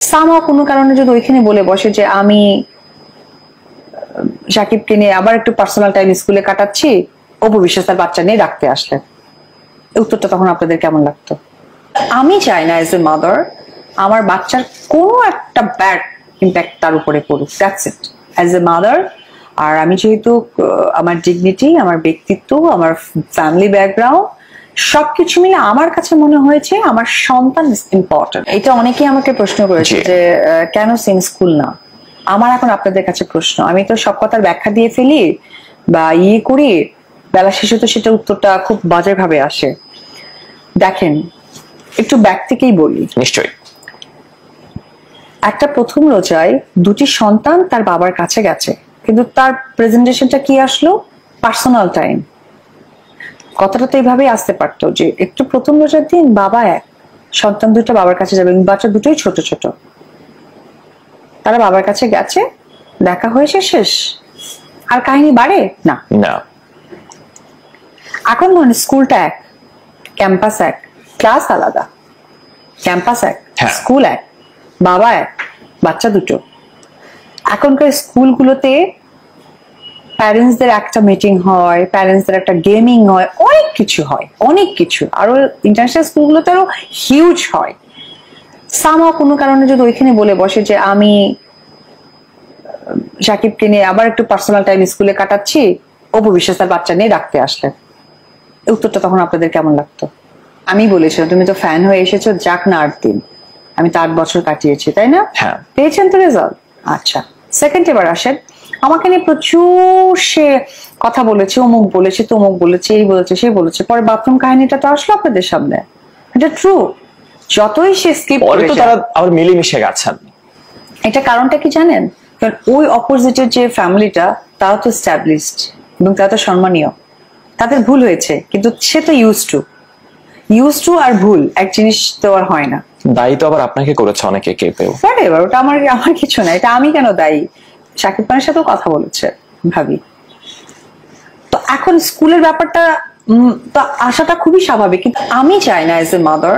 Somehow কোনো কারণে যদি ওইখানে বলে বসে যে আমি সাকিবকে নিয়ে আবার একটু পার্সোনাল টাইম স্কুলে কাটাচ্ছি, অপু বিশ্বাস তার বাচ্চা নিয়ে ডাকতে আসলেন, উত্তরটা তখন আপনাদের কেমন লাগতো? আমি চাই না এজ এ মাদার আমার বাচ্চার কোনো একটা ব্যাড ইম্প্যাক্ট তার উপরে পড়ুক, that's it as a mother. আর আমি যেহেতু আমার ডিগনিটি, আমার ব্যক্তিত্ব, আমার ফ্যামিলি ব্যাকগ্রাউন্ড সবকিছু মিলে আমার কাছে মনে হয়েছে আমার সন্তান ইম্পর্টেন্ট। এটা অনেকেই আমাকে প্রশ্ন করেছে যে কেন সেম স্কুল না। আমার এখন আপনাদের কাছে প্রশ্ন, আমি তো সব কথার ব্যাখ্যা দিয়ে ফেলি বা করি, বেলা শেষে তো সেটা উত্তরটা খুব বাজে ভাবে আসে। দেখেন, একটু ব্যাক থেকেই বলি। নিশ্চয়ই। একটা প্রথম রোজায় দুটি সন্তান তার বাবার কাছে গেছে, কিন্তু তার প্রেজেন্টেশনটা কি আসলো? Personal time. কথাটা তো এইভাবেই আসতে পারতো যে একটু প্রথম রোজার দিন বাবা এক, সন্তান দুটো বাবার কাছে যাবে, বাচ্চা দুটোই ছোট ছোট, তারা বাবার কাছে গেছে, দেখা হয়েছে, শেষ। আর কাহিনী বাড়ে না। এখন মানে স্কুলটা এক, ক্যাম্পাস এক, ক্লাস আলাদা, ক্যাম্পাস এক, স্কুল এক, বাবা এক, বাচ্চা দুটো। এখনকার স্কুলগুলোতে প্যারেন্টসদের একটা মিটিং হয়, প্যারেন্টসদের একটা গেমিং হয়, অনেক কিছু হয়, অনেক কিছু। আরো ইন্টারন্যাশনাল স্কুলগুলোতে আরো হিউজ হয়। সামহাও কোনো কারণে যদি ওইখানে বলে বসে যে আমি সাকিবকে নিয়ে আবার একটু পার্সোনাল টাইম স্কুলে কাটাচ্ছি, অপু বিশ্বাস তার বাচ্চা নিয়ে ডাকতে আসলেন, উত্তরটা তখন আপনাদের কেমন লাগতো? আমি বলেছিলাম তুমি তো ফ্যান হয়ে এসেছো, যাক না 8 দিন, আমি তো 8 বছর কাটিয়েছি, তাই না? পেয়েছেন তো রেজাল্ট। আচ্ছা, সেকেন্ড এবার আসেন, আমাকে নিয়ে প্রচুর সে কথা বলেছে, অমুক বলেছে, তমুক বলেছে, এই বলেছে, সে বলেছে, পরে বাথরুম কাহিনীটা তো আসলো আপনাদের সামনে। এটা ট্রু। যতই সে স্কিপ করে তারা আবার মিলেমিশে গেছেন। এটা কারণটা কি জানেন? কারণ ওই অপোজিটের যে ফ্যামিলিটা, তারা তো এস্টাবলিশড এবং তারা তো সম্মানীয়। তাদের ভুল হয়েছে, কিন্তু সে তো ইউজ টু আর ভুল এক জিনিস তো আর হয় না। দায়ী তো আবার আপনাকে করেছে অনেকে, কেউ। ওটা আমার কিছু না, এটা আমি কেন দায়ী? শাকিব খানের সাথেও কথা বলেছে ভাবি। তো এখন স্কুলের ব্যাপারটা তো আসাটা খুবই স্বাভাবিক, কিন্তু আমি চাই না এজ এ মাদার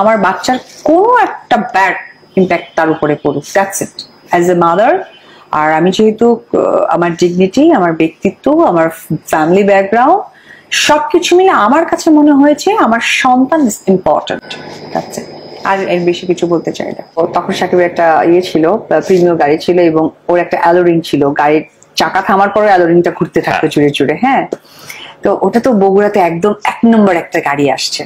আমার বাচ্চার কোনো একটা ব্যাড ইম্প্যাক্ট তার উপরে পড়ুক, that's it as a mother. আর আমি যেহেতু আমার ডিগনিটি, আমার ব্যক্তিত্ব, আমার ফ্যামিলি ব্যাকগ্রাউন্ড সবকিছু মিলে আমার কাছে মনে হয়েছে আমার সন্তান ইম্পর্টেন্ট, দ্যাটস ইট। আর এর বেশি কিছু বলতে চাই না। তখন সাকিবের একটা ছিল, প্রিমিয়ার গাড়ি ছিল, এবং ওর একটা অ্যালোরিং ছিল, গাড়ির চাকা থামার পরে অ্যালোরিংটা ঘুরতে থাকতো জুড়ে জুড়ে। হ্যাঁ, তো ওটা তো বগুড়াতে একদম 1 নম্বর একটা গাড়ি আসছে।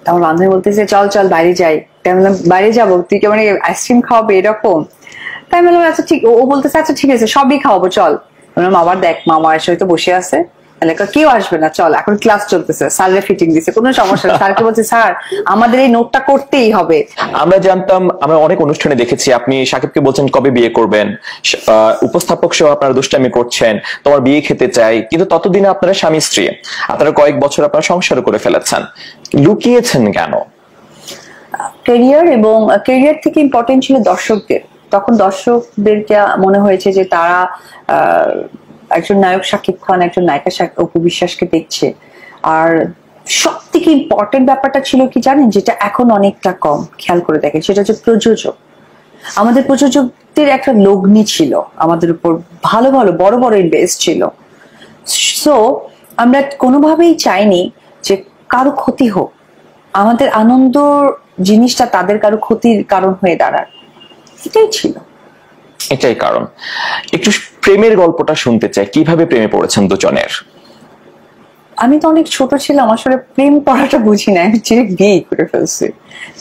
আমার বান্ধবী বলতেছে চল চল বাইরে যাই। তাই বললাম বাইরে যাবো, তুই কেমন আইসক্রিম খাওয়াবে এরকম? তাই বললাম আচ্ছা ঠিক। ও বলতেছে আচ্ছা ঠিক আছে, সবই খাওয়াবো চল। বললাম আবার দেখ মামা এসে হয়তো বসে আছে, কেউ আসবে না, চল এখন ক্লাস চলতেছে, স্যারের ফিটিং দিছে, কোনো সমস্যা নেই। স্যারকে বলছে স্যার আমাদের এই নোটটা করতেই হবে। আমরা জানতাম, আমরা অনেক অনুষ্ঠানে দেখেছি আপনি সাকিবকে বলছেন কবে বিয়ে করবেন, উপস্থাপক সহ আপনারা দুষ্টামি করছেন, তোমার বিয়ে খেতে চাই, কিন্তু ততদিনে আপনারা স্বামী স্ত্রী, আপনারা কয়েক বছর আপনারা সংসার করে ফেলেছেন, লুকিয়েছেন কেন? ক্যারিয়ার, এবং ক্যারিয়ার থেকে ইম্পর্টেন্ট ছিল দর্শকদের। তখন দর্শকদেরকে মনে হয়েছে যে তারা একজন নায়ক শাকিব খান, একজন নায়িকা অপু বিশ্বাসকে দেখছে। আর সব থেকে ইম্পর্টেন্ট ব্যাপারটা ছিল কি জানেন, যেটা এখন অনেকটা কম খেয়াল করে দেখেন, সেটা হচ্ছে প্রযোজক। আমাদের প্রযোজকদের একটা লগ্নি ছিল আমাদের উপর, ভালো ভালো বড় বড় ইনভেস্ট ছিল। সো আমরা কোনোভাবেই চাইনি যে কারো ক্ষতি হোক, আমাদের আনন্দ জিনিসটা তাদের কারো ক্ষতির কারণ হয়ে দাঁড়ার, এটাই ছিল। এটাই কারণ। একটু প্রেমের গল্পটা শুনতে চাই, কিভাবে প্রেমে পড়েছেন দুজনের? আমি তো অনেক ছোট ছিলাম, আসলে প্রেম পড়াটা বুঝি না, আমি ডিরেক্ট বিয়ে করে ফেলছি।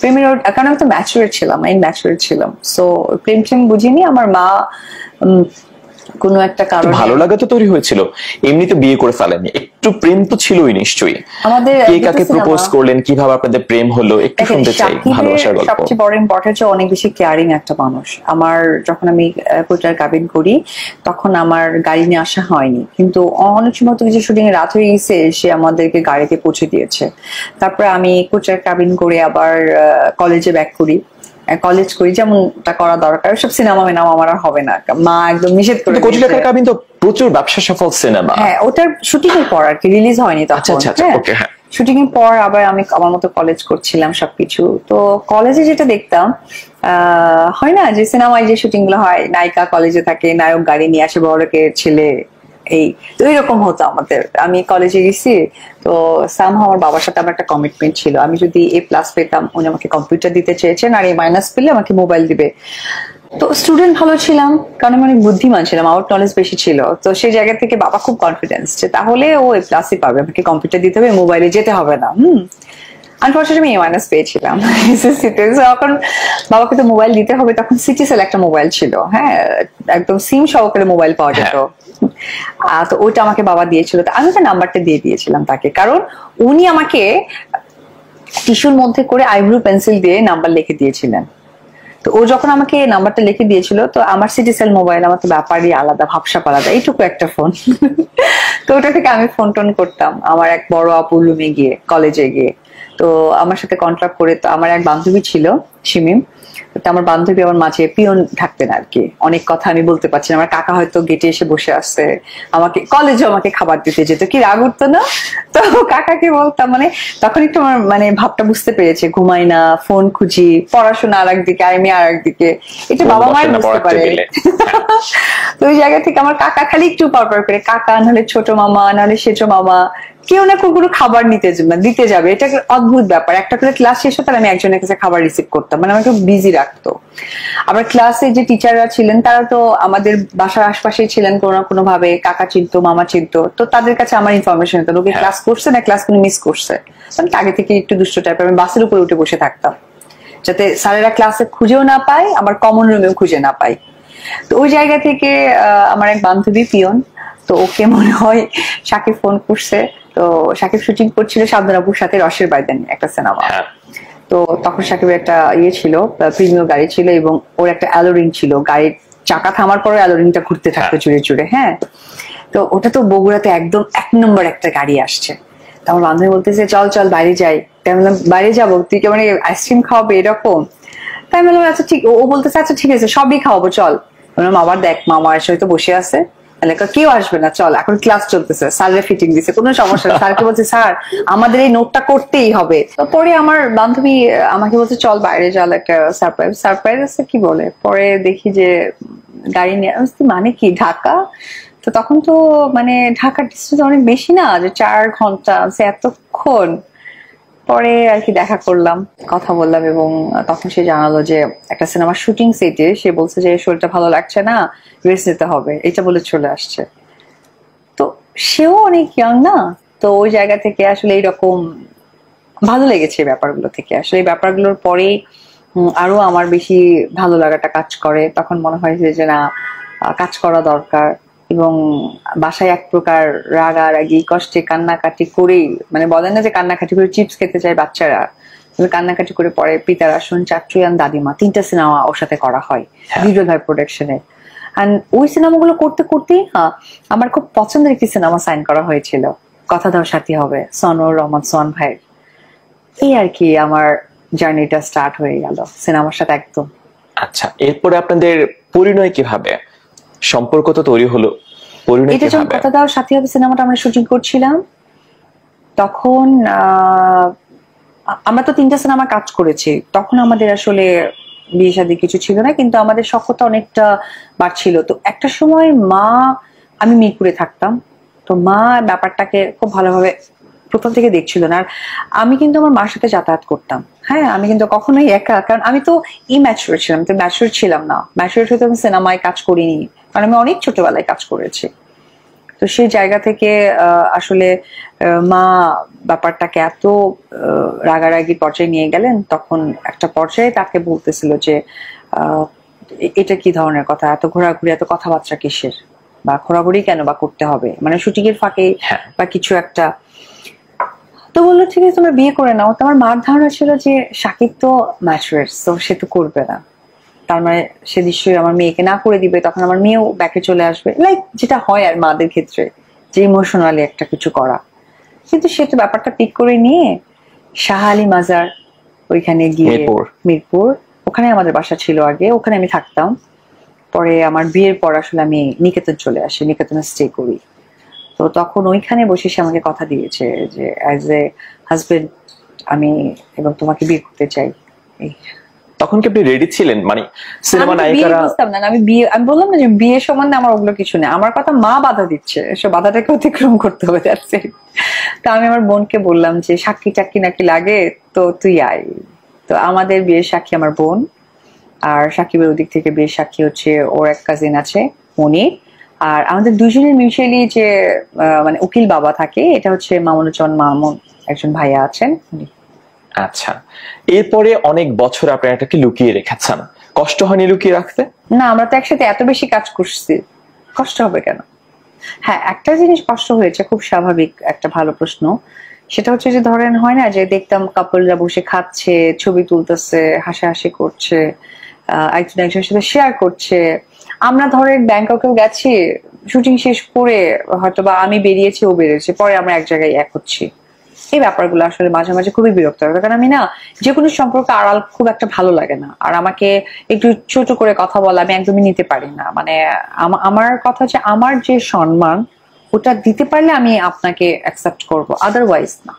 প্রেমের কারণ আমি তো ম্যাচুরেট ছিলাম, ইনম্যাচুরেট ছিলাম, সো প্রেম বুঝিনি। আমার মা কোনো একটা কারণে, ভালো লাগা তো তৈরি হয়েছিল, এমনি তো বিয়ে করে ফেলেনি, একটু প্রেম তো ছিলই নিশ্চয়ই। আমাদের কে কাকে প্রপোজ করলেন, কিভাবে আপনাদের প্রেম হলো, একটু শুনতে চাই ভালোবাসার গল্প। সবচেয়ে বড় ইম্পর্টেন্ট হচ্ছে অনেক বেশি কেয়ারিং একটা মানুষ। আমার যখন আমি কোটার কাবিন করি তখন আমার গাড়ি নিয়ে আসা হয়নি, কিন্তু অনেক সময় তো কিছু শুটিং এ রাত হয়ে গেছে, সে আমাদেরকে গাড়িতে পৌঁছে দিয়েছে। তারপরে আমি কোটার কাবিন করে আবার কলেজে ব্যাক করি, কলেজ করি, যেমনটা করা দরকার। সব সিনেমা আমার আর হবে না, মা একদম নিষেধ করে। কোটি টাকার কাবিন তো প্রচুর ব্যবসা সফল সিনেমা। হ্যাঁ, ওটার শুটিং এর পর আর কি, রিলিজ হয়নি তখন। শুটিং এর পর আবার আমি আমার মতো কলেজ করছিলাম সবকিছু। তো কলেজে যেটা দেখতাম, হয় না যে সিনেমায় যে শুটিং গুলো হয়, নায়িকা কলেজে থাকে, নায়ক গাড়ি নিয়ে আসে, বড়লোকের ছেলে, এই তো এরকম হতো আমাদের। আমি কলেজে গেছি, তো সামহাও আমার বাবার সাথে আমার একটা কমিটমেন্ট ছিল, আমি যদি A+ পেতাম উনি আমাকে কম্পিউটার দিতে চেয়েছেন, আর A- পেলে আমাকে মোবাইল দিবে। তো স্টুডেন্ট ভালো ছিলাম, কারণ আমি অনেক বুদ্ধিমান ছিলাম, আউট নলেজ বেশি ছিল। তো সেই জায়গা থেকে বাবা খুব কনফিডেন্স যে তাহলে ও A+ই পাবে, আমাকে কম্পিউটার দিতে হবে, মোবাইলে যেতে হবে না। আনফর্চুনেটলি আমি A- পেয়েছিলাম এসএসসিতে। তখন বাবাকে তো মোবাইল দিতে হবে, তখন সিটিসেল একটা মোবাইল ছিল, হ্যাঁ, একদম সিম সহকারে মোবাইল পাওয়া যেত। হ্যাঁ। তো ওইটা আমাকে বাবা দিয়েছিল, তো আমি তার নাম্বারটা দিয়ে দিয়েছিলাম তাকে, কারণ উনি আমাকে টিস্যুর মধ্যে করে আইব্রু পেন্সিল দিয়ে নাম্বার লিখে দিয়েছিলেন। তো ও যখন আমাকে নাম্বারটা লিখে দিয়েছিল, তো আমার সিটিসেল মোবাইল, আমার তো ব্যাপারই আলাদা, ভাবসাব আলাদা, এইটুকু একটা ফোন। তো ওটা থেকে আমি ফোন টোন করতাম আমার এক বড় আপু রুমে গিয়ে, কলেজে গিয়ে। তো আমার সাথে কন্ট্রাক্ট করে, তো আমার এক বান্ধবী ছিল শিমিম, তো আমার বান্ধবী আমার মাঝে পিয়ন থাকতেন আর কি, অনেক কথা আমি বলতে পারছি না। আমার কাকা হয়তো গেটে এসে বসে আসছে, আমাকে কলেজে আমাকে খাবার দিতে যেত, কি রাগ উঠতো না? তো কাকাকে বলতাম, মানে তখন একটু আমার মানে ভাবটা বুঝতে পেরেছে, ঘুমাই না, ফোন খুঁজি, পড়াশোনা আর একদিকে, আমি আর একদিকে, এটা বাবা মায়ের বুঝতে পারে। তো ওই জায়গা থেকে আমার কাকা খালি একটু পরপর করে, কাকা নাহলে ছোট মামা নাহলে সেজো মামা, কেউ না কোনো খাবার দিতে যাবে। এটা একটা অদ্ভুত ব্যাপার, একটা করে ক্লাস শেষ হতো আর আমি একজনের কাছে খাবার রিসিভ করতাম, মানে আমাকে বিজি রাখতো। আবার ক্লাসে যে টিচাররা ছিলেন তারা তো আমাদের বাসার আশপাশেই ছিলেন কোনো না কোনো ভাবে, কাকা চিনতো, মামা চিনতো, তো তাদের কাছে আমার ইনফরমেশন হতো লোকে ক্লাস করছে না ক্লাস কোনো মিস করছে। আমি আগে থেকে একটু দুষ্ট টাইপের, আমি বাসের উপরে উঠে বসে থাকতাম যাতে স্যারেরা ক্লাসে খুঁজেও না পায়, আমার কমন রুমেও খুঁজে না পায়। তো ওই জায়গা থেকে আমার এক বান্ধবী পিয়ন, তো ওকে মনে হয় সাকিব ফোন করছে। তো সাকিব শুটিং করছিল সাবধানাপুর সাথে রসের বাইদান একটা সিনেমা। তো তখন সাকিবের একটা ইয়ে ছিল, প্রিমিয়ার গাড়ি ছিল, এবং ওর একটা অ্যালোরিং ছিল, গাড়ির চাকা থামার পরে অ্যালোরিংটা ঘুরতে থাকতো চুড়ে চুড়ে। হ্যাঁ, তো ওটা তো বগুড়াতে একদম 1 নম্বর একটা গাড়ি আসছে। তো আমার বান্ধবী বলতেছে চল চল বাইরে যাই। তাই বললাম বাইরে যাবো, তুই কি মানে আইসক্রিম খাওয়াবে এরকম? তাই বললাম আচ্ছা ঠিক, ও বলতেছে আচ্ছা ঠিক আছে সবই খাওয়াবো চল। বললাম আবার দেখ মামা এসে হয়তো বসে আছে, কেউ আসবে না, চল এখন ক্লাস চলতেছে, স্যারের ফিটিং দিছে, কোনো সমস্যা নেই। স্যারকে বলছে স্যার আমাদের এই নোটটা করতেই হবে। তো পরে আমার বান্ধবী আমাকে বলছে চল বাইরে চল, একটা সারপ্রাইজ সারপ্রাইজ আছে কি বলে। পরে দেখি যে গাড়ি নিয়ে, মানে কি ঢাকা, তো তখন তো মানে ঢাকার ডিস্টেন্স অনেক বেশি না, যে 4 ঘন্টা, এতক্ষণ পরে আর কি দেখা করলাম, কথা বললাম, এবং তখন সে জানালো যে একটা সিনেমার শুটিং সেটে সে বলছে যে শরীরটা ভালো লাগছে না, রেস্ট নিতে হবে, এটা বলে চলে আসছে। তো সেও অনেক ইয়াং না, তো ওই জায়গা থেকে আসলে এইরকম ভালো লেগেছে এই ব্যাপারগুলো থেকে। আসলে এই ব্যাপারগুলোর পরেই আরো আমার বেশি ভালো লাগাটা কাজ করে। তখন মনে হয় যে না, কাজ করা দরকার। এবং বাসায় এক প্রকার রাগারাগি কষ্টে কান্নাকাটি করেই, মানে বলেন না যে কান্নাকাটি করে চিপস খেতে চায় বাচ্চারা, কান্নাকাটি করে পরে পিতার আসন, চাচুয়ান, দাদিমা, 3টা সিনেমা ওর সাথে করা হয় ভিডিও ভাই প্রোডাকশনে। এন্ড ওই সিনেমাগুলো করতে করতেই আমার খুব পছন্দের একটি সিনেমা সাইন করা হয়েছিল, কথা দাও সাথী হবে, সনোর রহমান সোহান ভাই। এই আর কি আমার জার্নিটা স্টার্ট হয়ে গেল সিনেমার সাথে একদম। আচ্ছা, এরপরে আপনাদের পরিণয় কিভাবে, সম্পর্ক তো তৈরি হলো, পরিণয় এটা যখন কিভাবে? কথা দাও সাথী হবে সিনেমাটা আমরা শুটিং করছিলাম, তখন আমরা তো 3টা সিনেমা কাজ করেছি, তখন আমাদের আসলে বিয়ে শাদী কিছু ছিল না, কিন্তু আমাদের সখ্যতা অনেকটা বাড়ছিল। তো একটা সময় মা, আমি মিরপুরে থাকতাম, তো মা ব্যাপারটাকে খুব ভালোভাবে প্রথম থেকে দেখছিল না। আর আমি কিন্তু আমার মার সাথে যাতায়াত করতাম, হ্যাঁ, আমি কিন্তু কখনোই একা, কারণ আমি তো ইম্যাচিউর ছিলাম, তো ম্যাচিউর ছিলাম না। ম্যাচিউর হতে আমি সিনেমায় কাজ করিনি, কারণ আমি অনেক ছোটবেলায় কাজ করেছি। তো সেই জায়গা থেকে আসলে মা ব্যাপারটাকে এত রাগারাগি পর্যায়ে নিয়ে গেলেন, তখন একটা পর্যায়ে তাকে বলতেছিল যে এটা কি ধরনের কথা, এত ঘোরাঘুরি, এত কথাবার্তা কিসের, বা ঘোরাঘুরি কেন বা করতে হবে, মানে শুটিং এর ফাঁকে বা কিছু একটা। তো বললো ঠিক আছে তোমরা বিয়ে করে নাও। তো আমার মার ধারণা ছিল যে সাকিব তো ম্যাচুয়ার, তো সে তো করবে না, তার মানে সে নিশ্চয়ই আমার মেয়েকে না করে দিবে, তখন আমার মেয়েও ব্যাকে চলে আসবে, লাইক যেটা হয় আর মাদের ক্ষেত্রে, যে ইমোশনালি একটা কিছু করা। কিন্তু সে তো ব্যাপারটা পিক করে নিয়ে শাহ আলী মাজার ওইখানে গিয়ে, মিরপুর, ওখানে আমাদের বাসা ছিল আগে, ওখানে আমি থাকতাম। পরে আমার বিয়ের পর আসলে আমি নিকেতন চলে আসি, নিকেতনে স্টে করি। তো তখন ওইখানে বসে সে আমাকে কথা দিয়েছে যে অ্যাজ এ হাজবেন্ড আমি এবং তোমাকে বিয়ে করতে চাই। এই তখন কি আপনি রেডি ছিলেন? মানে সিনেমা আমি তো বিয়ে নায়িকারা বুঝতাম না, আমি বললাম না যে বিয়ে সম্বন্ধে আমার ওগুলো কিছু নেই, আমার কথা মা বাধা দিচ্ছে, সে বাধাটাকে অতিক্রম করতে হবে, that's it। তো আমি আমার বোনকে বললাম যে সাক্ষী টাক্ষী নাকি লাগে, তো তুই আয়। তো আমাদের বিয়ের সাক্ষী আমার বোন, আর সাকিবের ওদিক থেকে বিয়ের সাক্ষী হচ্ছে ওর এক কাজিন আছে মনি, আর আমাদের দুজনের মিউচুয়ালি যে মানে উকিল বাবা থাকে, এটা হচ্ছে মামুনুজ্জামান মামুন, একজন ভাইয়া আছেন উনি। আচ্ছা, এরপরে অনেক বছর আপনারা এটাকে লুকিয়ে রেখেছেন, কষ্ট হয়নি লুকিয়ে রাখতে? না, আমরা তো একসাথে এত বেশি কাজ করছি, কষ্ট হবে কেন? হ্যাঁ, একটা জিনিস কষ্ট হয়েছে, খুব স্বাভাবিক, একটা ভালো প্রশ্ন। সেটা হচ্ছে যে ধরেন হয় না যে দেখতাম কাপলরা বসে খাচ্ছে, ছবি তুলতেছে, হাসাহাসি করছে, একজন একজনের সাথে শেয়ার করছে। আমরা ধরেন ব্যাংককেও গেছি, শুটিং শেষ করে হয়তো বা আমি বেরিয়েছি, ও বেরিয়েছে, পরে আমরা এক জায়গায় এক হচ্ছি। এই ব্যাপারগুলো আসলে মাঝে মাঝে খুবই বিরক্ত লাগে, কারণ আমি না যে কোনো সম্পর্ক আড়াল খুব একটা ভালো লাগে না, আর আমাকে একটু ছোট করে কথা বলা আমি একদমই নিতে পারি না। মানে আমার কথা হচ্ছে আমার যে সম্মান ওটা দিতে পারলে আমি আপনাকে অ্যাকসেপ্ট করব, আদারওয়াইজ না।